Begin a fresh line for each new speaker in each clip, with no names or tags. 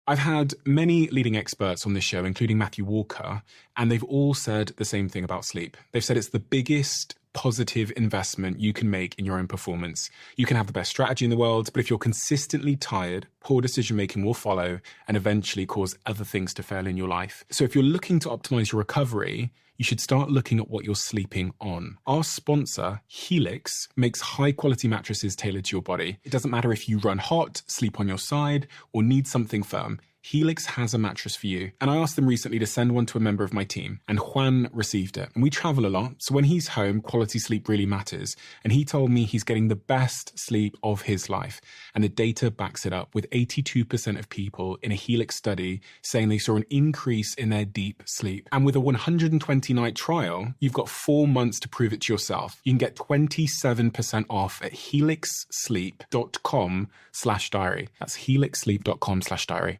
I've had many leading experts on this show, including Matthew Walker, and they've all said the same thing about sleep. They've said it's the biggest positive investment you can make in your own performance. You can have the best strategy in the world, but if you're consistently tired, poor decision-making will follow and eventually cause other things to fail in your life. So if you're looking to optimize your recovery, you should start looking at what you're sleeping on. Our sponsor, Helix, makes high-quality mattresses tailored to your body. It doesn't matter if you run hot, sleep on your side, or need something firm. Helix has a mattress for you. And I asked them recently to send one to a member of my team, and Juan received it. And we travel a lot, so when he's home, quality sleep really matters. And he told me he's getting the best sleep of his life. And the data backs it up, with 82% of people in a Helix study saying they saw an increase in their deep sleep. And with a 120-night trial, you've got 4 months to prove it to yourself. You can get 27% off at helixsleep.com/diary. That's helixsleep.com/diary.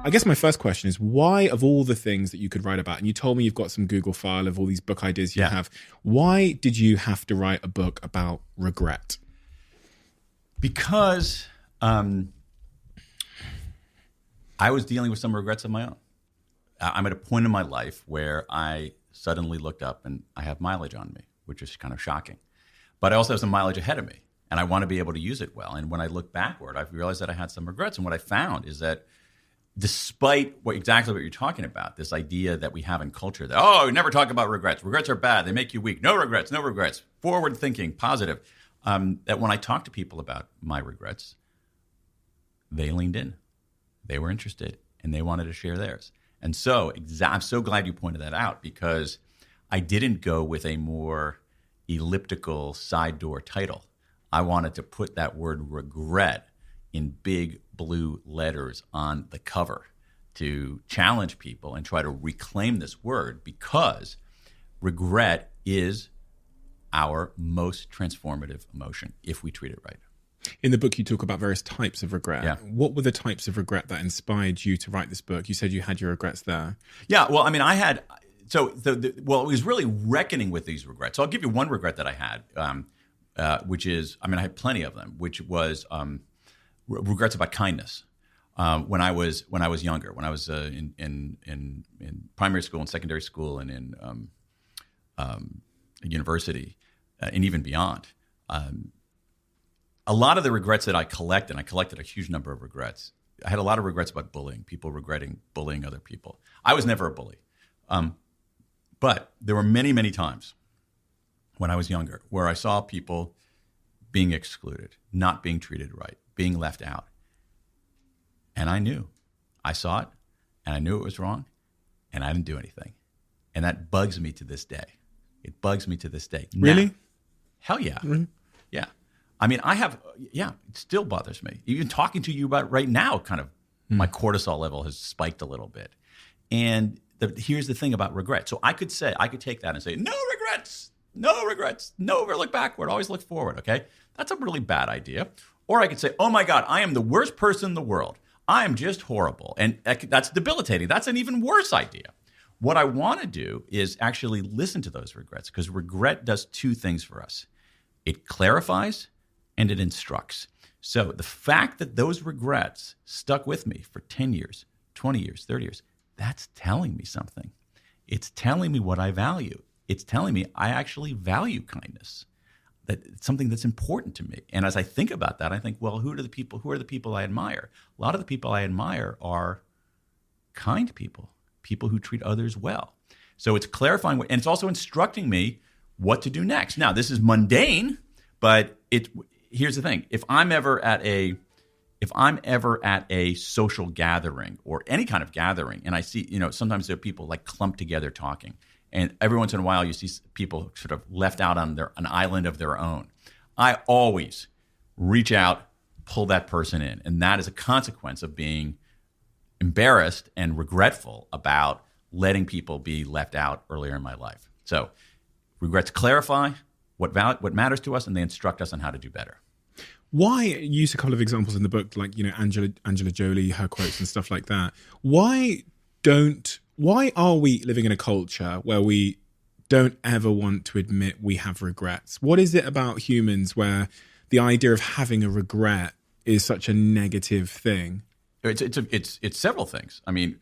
I guess my first question is, why, of all the things that you could write about, and you told me you've got some Google file of all these book ideas you have, why did you have to write a book about regret?
Because I was dealing with some regrets of my own. I'm at a point in my life where I suddenly looked up and I have mileage on me, which is kind of shocking. But I also have some mileage ahead of me. And I want to be able to use it well. And when I look backward, I've realized that I had some regrets. And what I found is that despite exactly what you're talking about, this idea that we have in culture that, oh, never talk about regrets. Regrets are bad. They make you weak. No regrets, no regrets. Forward thinking, positive. That when I talk to people about my regrets, they leaned in. They were interested and they wanted to share theirs. And so I'm so glad you pointed that out, because I didn't go with a more elliptical side door title. I wanted to put that word regret in big blue letters on the cover to challenge people and try to reclaim this word, because regret is our most transformative emotion if we treat it right.
In the book, you talk about various types of regret.
Yeah.
What were the types of regret that inspired you to write this book? You said you had your regrets there.
Yeah, well, I mean, I had, so, it was really reckoning with these regrets. So I'll give you one regret that I had. Which is, I mean, I had plenty of them, which was regrets about kindness. When I was younger, when I was in primary school and secondary school and in university and even beyond, a lot of the regrets that I collected a huge number of regrets. I had a lot of regrets about bullying, people regretting bullying other people. I was never a bully. But there were many, many times when I was younger where I saw people being excluded, not being treated right, being left out. And I knew. I saw it, and I knew it was wrong, and I didn't do anything. And that bugs me to this day. It bugs me to this day.
Really?
Now, hell yeah.
Really?
Yeah. I mean, it still bothers me. Even talking to you about it right now, kind of my cortisol level has spiked a little bit. And here's the thing about regret. So I could take that and say, no regrets, never look backward, always look forward, okay? That's a really bad idea. Or I could say, oh my God, I am the worst person in the world. I am just horrible. And that's debilitating. That's an even worse idea. What I want to do is actually listen to those regrets, because regret does two things for us. It clarifies and it instructs. So the fact that those regrets stuck with me for 10 years, 20 years, 30 years, that's telling me something. It's telling me what I value. It's telling me I actually value kindness. That it's something that's important to me. And as I think about that, I think, well, who are the people I admire? A lot of the people I admire are kind people who treat others well. So it's clarifying, and it's also instructing me what to do next. Now, this is mundane, but here's the thing. If I'm ever at a social gathering or any kind of gathering, and I see, sometimes there are people like clumped together talking, and every once in a while you see people sort of left out on an island of their own, I always reach out, pull that person in. And that is a consequence of being embarrassed and regretful about letting people be left out earlier in my life. So regrets clarify what matters to us, and they instruct us on how to do better.
Why, you use a couple of examples in the book, like, Angela Jolie, her quotes and stuff like that. Why are we living in a culture where we don't ever want to admit we have regrets? What is it about humans where the idea of having a regret is such a negative thing?
It's several things. I mean,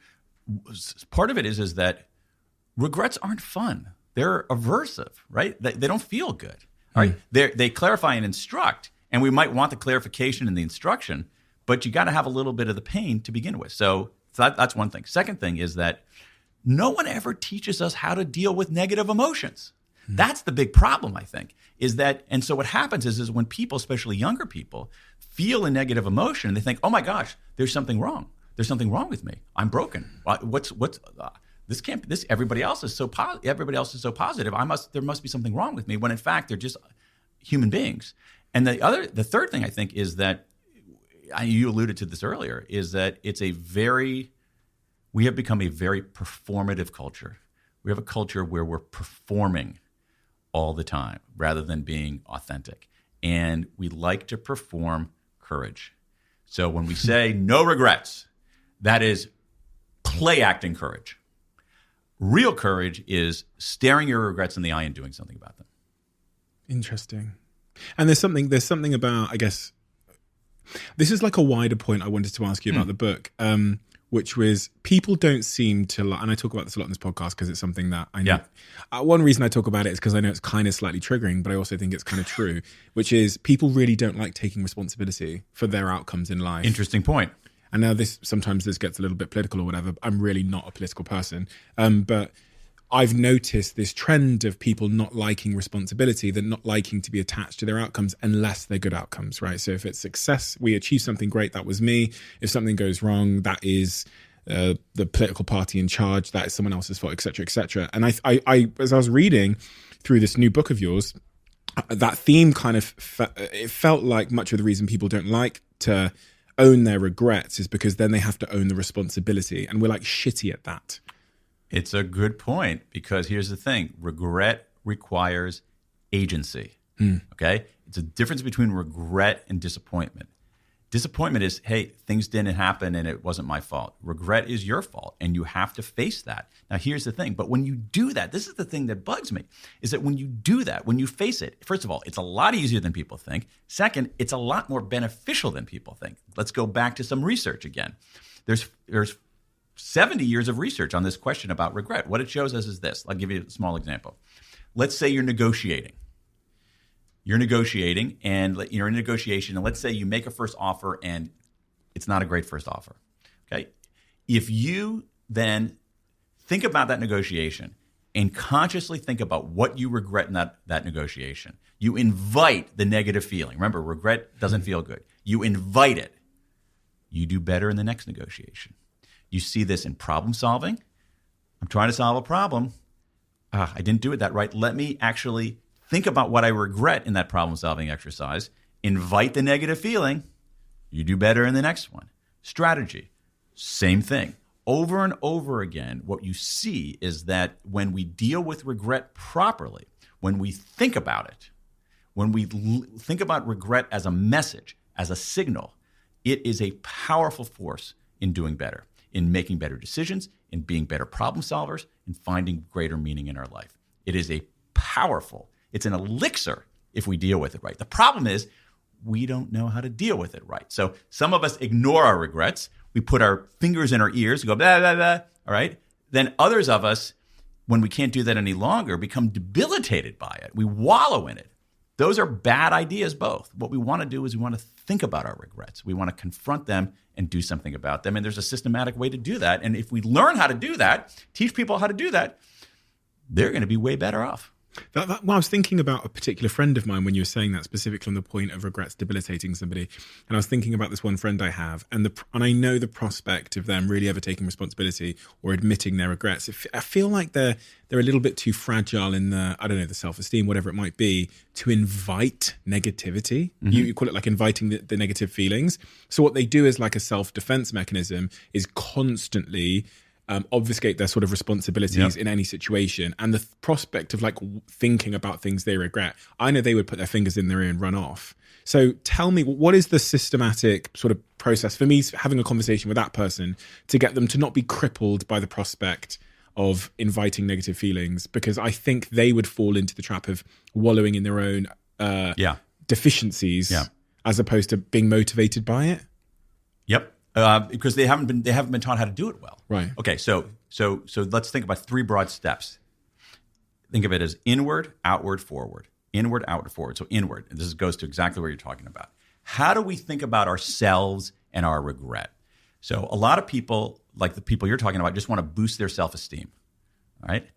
part of it is that regrets aren't fun. They're aversive, right? They don't feel good. All right. They clarify and instruct, and we might want the clarification and the instruction, but you got to have a little bit of the pain to begin with. So that's one thing. Second thing is that no one ever teaches us how to deal with negative emotions. That's the big problem, I think, is that, and so what happens is when people, especially younger people, feel a negative emotion, they think, oh my gosh, there's something wrong. There's something wrong with me. I'm broken. Everybody else is so positive. There must be something wrong with me, when in fact they're just human beings. And the third thing I think is that, you alluded to this earlier, is that we have become a very performative culture. We have a culture where we're performing all the time rather than being authentic. And we like to perform courage. So when we say no regrets, that is play acting courage. Real courage is staring your regrets in the eye and doing something about them.
Interesting. And there's something about, I guess, this is like a wider point I wanted to ask you about the book, which was people don't seem to, and I talk about this a lot in this podcast because it's something that I know. One reason I talk about it is because I know it's kind of slightly triggering, but I also think it's kind of true, which is people really don't like taking responsibility for their outcomes in life.
Interesting point.
And now sometimes this gets a little bit political or whatever. I'm really not a political person. But I've noticed this trend of people not liking responsibility, they're not liking to be attached to their outcomes unless they're good outcomes, right? So if it's success, we achieve something great, that was me. If something goes wrong, that is the political party in charge, that is someone else's fault, et cetera, et cetera. And I as I was reading through this new book of yours, that theme kind of, it felt like much of the reason people don't like to own their regrets is because then they have to own the responsibility. And we're like shitty at that.
It's a good point, because here's the thing. Regret requires agency, okay? It's a difference between regret and disappointment. Disappointment is, hey, things didn't happen and it wasn't my fault. Regret is your fault, and you have to face that. Now, here's the thing. But when you do that, this is the thing that bugs me, is that when you do that, when you face it, first of all, it's a lot easier than people think. Second, it's a lot more beneficial than people think. Let's go back to some research again. There's 70 years of research on this question about regret. What it shows us is this. I'll give you a small example. Let's say you're negotiating. You're negotiating, and you're in negotiation, and let's say you make a first offer and it's not a great first offer. Okay? If you then think about that negotiation and consciously think about what you regret in that negotiation, you invite the negative feeling. Remember, regret doesn't feel good. You invite it. You do better in the next negotiation. You see this in problem solving. I'm trying to solve a problem. I didn't do it that right. Let me actually think about what I regret in that problem solving exercise. Invite the negative feeling. You do better in the next one. Strategy, same thing. Over and over again, what you see is that when we deal with regret properly, when we think about it, when we think about regret as a message, as a signal, it is a powerful force in doing better, in making better decisions, in being better problem solvers, in finding greater meaning in our life. It is it's an elixir if we deal with it right. The problem is we don't know how to deal with it right. So some of us ignore our regrets. We put our fingers in our ears, we go blah, blah, blah, all right? Then others of us, when we can't do that any longer, become debilitated by it. We wallow in it. Those are bad ideas both. What we want to do is we want to think about our regrets. We want to confront them and do something about them. And there's a systematic way to do that. And if we learn how to do that, teach people how to do that, they're going to be way better off.
Well, I was thinking about a particular friend of mine when you were saying that, specifically on the point of regrets debilitating somebody. And I was thinking about this one friend I have, and I know the prospect of them really ever taking responsibility or admitting their regrets. I feel like they're a little bit too fragile in the self-esteem, whatever it might be, to invite negativity. Mm-hmm. You call it like inviting the negative feelings. So what they do is like a self-defense mechanism is constantly obfuscate their sort of responsibilities in any situation. And the prospect of like thinking about things they regret, I know they would put their fingers in their ear and run off. So tell me, what is the systematic sort of process for me having a conversation with that person to get them to not be crippled by the prospect of inviting negative feelings? Because I think they would fall into the trap of wallowing in their own deficiencies. Yeah. as opposed to being motivated by it?
Yep. Because they haven't been taught how to do it well.
Right.
Okay. So let's think about 3 broad steps. Think of it as inward, outward, forward. Inward, outward, forward. So inward. And this goes to exactly what you're talking about. How do we think about ourselves and our regret? So a lot of people, like the people you're talking about, just want to boost their self-esteem. All right.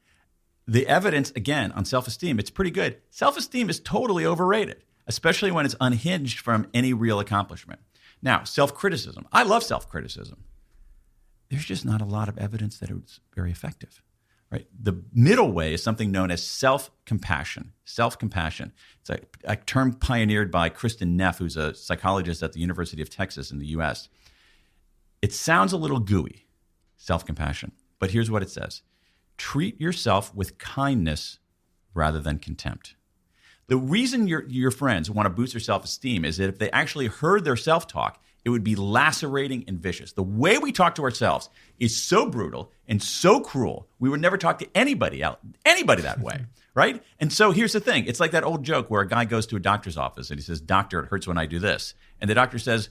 The evidence, again, on self-esteem, it's pretty good. Self-esteem is totally overrated, especially when it's unhinged from any real accomplishment. Now, self-criticism. I love self-criticism. There's just not a lot of evidence that it's very effective. Right? The middle way is something known as self-compassion. Self-compassion. It's a term pioneered by Kristen Neff, who's a psychologist at the University of Texas in the U.S. It sounds a little gooey, self-compassion, but here's what it says. Treat yourself with kindness rather than contempt. The reason your friends want to boost their self-esteem is that if they actually heard their self-talk, it would be lacerating and vicious. The way we talk to ourselves is so brutal and so cruel. We would never talk to anybody that way, right? And so here's the thing. It's like that old joke where a guy goes to a doctor's office and he says, "Doctor, it hurts when I do this." And the doctor says,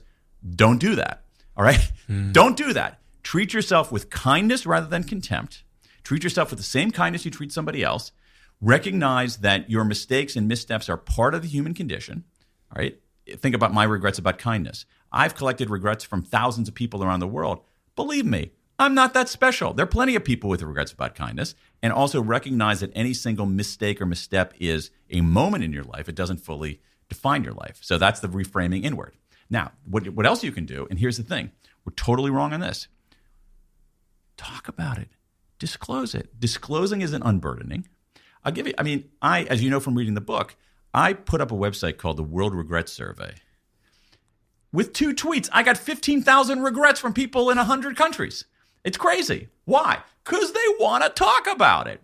"Don't do that." All right? Don't do that. Treat yourself with kindness rather than contempt. Treat yourself with the same kindness you treat somebody else. Recognize that your mistakes and missteps are part of the human condition. All right? Think about my regrets about kindness. I've collected regrets from thousands of people around the world. Believe me, I'm not that special. There are plenty of people with regrets about kindness. And also recognize that any single mistake or misstep is a moment in your life. It doesn't fully define your life. So that's the reframing inward. Now, what else you can do, and here's the thing. We're totally wrong on this. Talk about it. Disclose it. Disclosing isn't unburdening. I'll give you, as you know from reading the book, I put up a website called the World Regret Survey. With 2 tweets, I got 15,000 regrets from people in 100 countries. It's crazy. Why? Because they want to talk about it.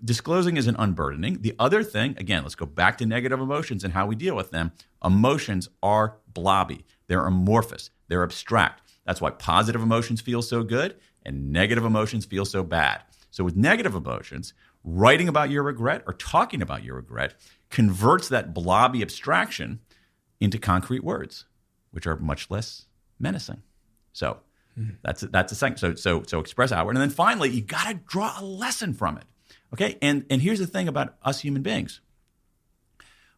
Disclosing isn't unburdening. The other thing, again, let's go back to negative emotions and how we deal with them. Emotions are blobby. They're amorphous. They're abstract. That's why positive emotions feel so good and negative emotions feel so bad. So with negative emotions, writing about your regret or talking about your regret converts that blobby abstraction into concrete words, which are much less menacing. So that's a second. So express outward. And then finally, you got to draw a lesson from it. Okay? And here's the thing about us human beings.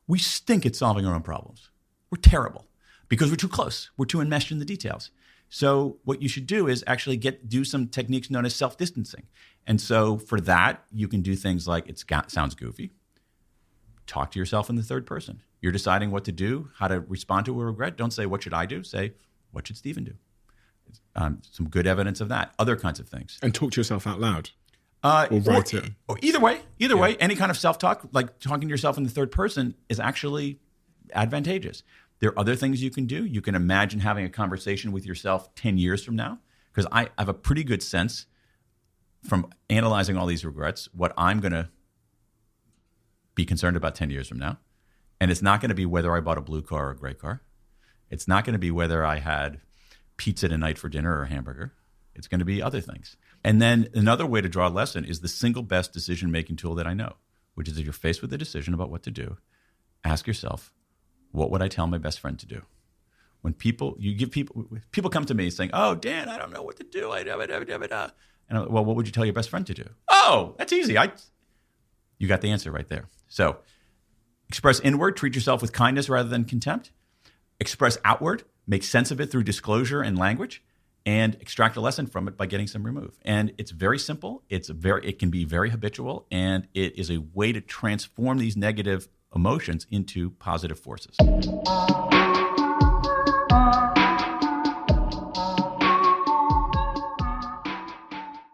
We stink at solving our own problems. We're terrible because we're too close. We're too enmeshed in the details. So what you should do is actually do some techniques known as self-distancing. And so for that, you can do things like, sounds goofy, talk to yourself in the third person. You're deciding what to do, how to respond to a regret. Don't say, "What should I do?" Say, "What should Stephen do?" Some good evidence of that. Other kinds of things.
And talk to yourself out loud. Or write it.
Or either way, any kind of self-talk, like talking to yourself in the third person, is actually advantageous. There are other things you can do. You can imagine having a conversation with yourself 10 years from now, because I have a pretty good sense from analyzing all these regrets what I'm going to be concerned about 10 years from now. And it's not going to be whether I bought a blue car or a gray car. It's not going to be whether I had pizza tonight for dinner or a hamburger. It's going to be other things. And then another way to draw a lesson is the single best decision-making tool that I know, which is if you're faced with a decision about what to do, ask yourself, what would I tell my best friend to do? When people come to me saying, "Oh, Dan, I don't know what to do." And I'm like, "Well, what would you tell your best friend to do?" "Oh, that's easy. You got the answer right there." So express inward, treat yourself with kindness rather than contempt. Express outward, make sense of it through disclosure and language, and extract a lesson from it by getting some remove. And it's very simple. It can be very habitual, and it is a way to transform these negative emotions into positive forces.